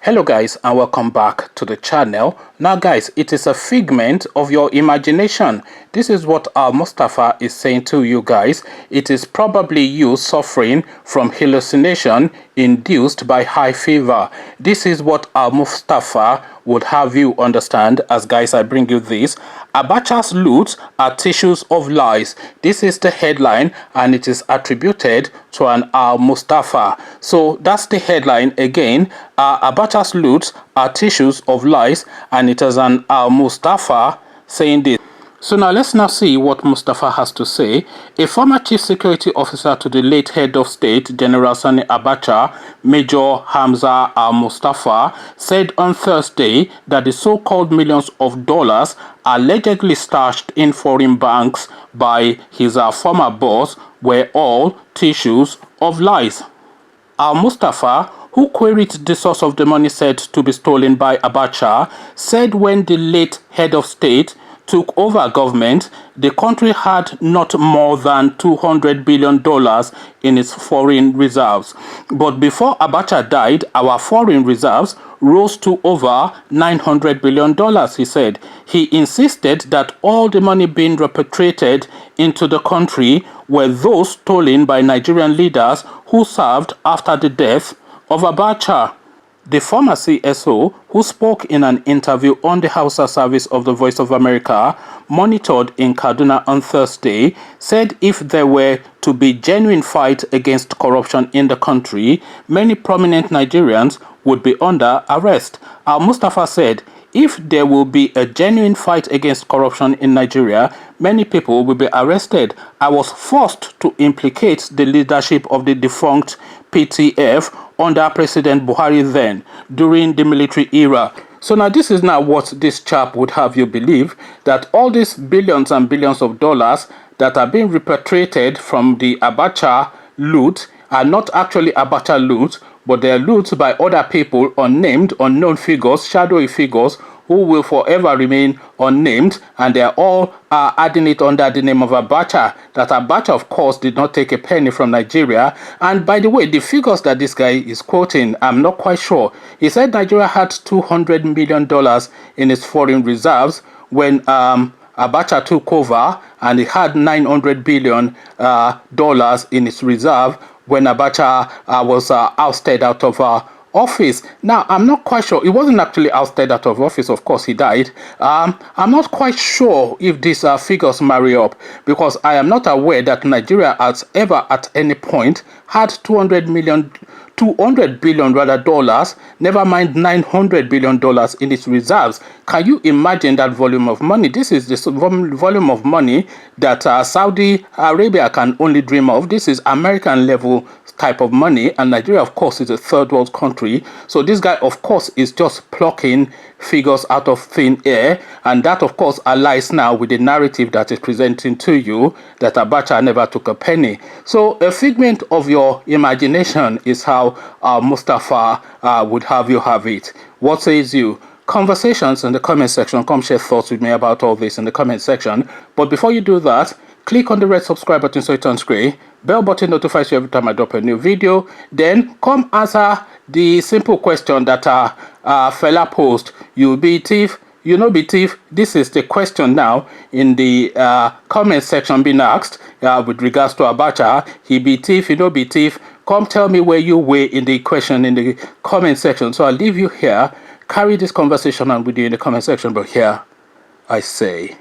Hello guys, and welcome back to the channel. Now guys, it is a figment of your imagination. This is what Mustapha is saying to you guys. It is probably you suffering from hallucination induced by high fever. This is what Mustapha would have you understand. As guys, I bring you this. Abacha's loot are tissues of lies. This is the headline, and it is attributed to an Mustapha. So that's the headline again. Abacha's loot are tissues of lies, and it is an Mustapha saying this. So now let's now see what Mustapha has to say. A former chief security officer to the late head of state, General Sani Abacha, Major Hamza al-Mustapha, said on Thursday that the so-called millions of dollars allegedly stashed in foreign banks by his former boss were all tissues of lies. Al-Mustapha, who queried the source of the money said to be stolen by Abacha, said when the late head of state took over government, the country had not more than $200 billion in its foreign reserves. But before Abacha died, our foreign reserves rose to over $900 billion, he said. He insisted that all the money being repatriated into the country were those stolen by Nigerian leaders who served after the death of Abacha. The former CSO, who spoke in an interview on the Hausa service of the Voice of America, monitored in Kaduna on Thursday, said if there were to be genuine fight against corruption in the country, many prominent Nigerians would be under arrest. Al-Mustapha said, if there will be a genuine fight against corruption in Nigeria, many people will be arrested. I was forced to implicate the leadership of the defunct PTF under President Buhari then, during the military era. So now this is now what this chap would have you believe, that all these billions and billions of dollars that are being repatriated from the Abacha loot are not actually Abacha loot, but they are loot by other people, unnamed, unknown figures, shadowy figures, who will forever remain unnamed, and they are all adding it under the name of Abacha. That Abacha, of course, did not take a penny from Nigeria. And by the way, the figures that this guy is quoting, I'm not quite sure. He said Nigeria had $200 million in its foreign reserves when Abacha took over, and it had $900 billion in its reserve when Abacha was ousted out of office. Now, I'm not quite sure. He wasn't actually ousted out of office. Of course, he died. I'm not quite sure if these figures marry up, because I am not aware that Nigeria has ever at any point had $200 billion dollars, never mind $900 billion in its reserves. Can you imagine that volume of money? This is the volume of money that Saudi Arabia can only dream of. This is American level type of money, and Nigeria, of course, is a third world country. So this guy, of course, is just plucking figures out of thin air, and that, of course, aligns now with the narrative that is presenting to you that Abacha never took a penny. So a figment of your imagination is how Mustapha would have you have it. What says you? Conversations in the comment section. Come share thoughts with me about all this in the comment section. But before you do that, click on the red subscribe button so it turns gray. Bell button notifies you every time I drop a new video. Then come answer the simple question that fella posed. You be thief? You know be thief? This is the question now in the comment section being asked with regards to Abacha. He be thief? You know be thief? Come tell me where you were in the question in the comment section. So I'll leave you here. Carry this conversation on with you in the comment section. But here I say,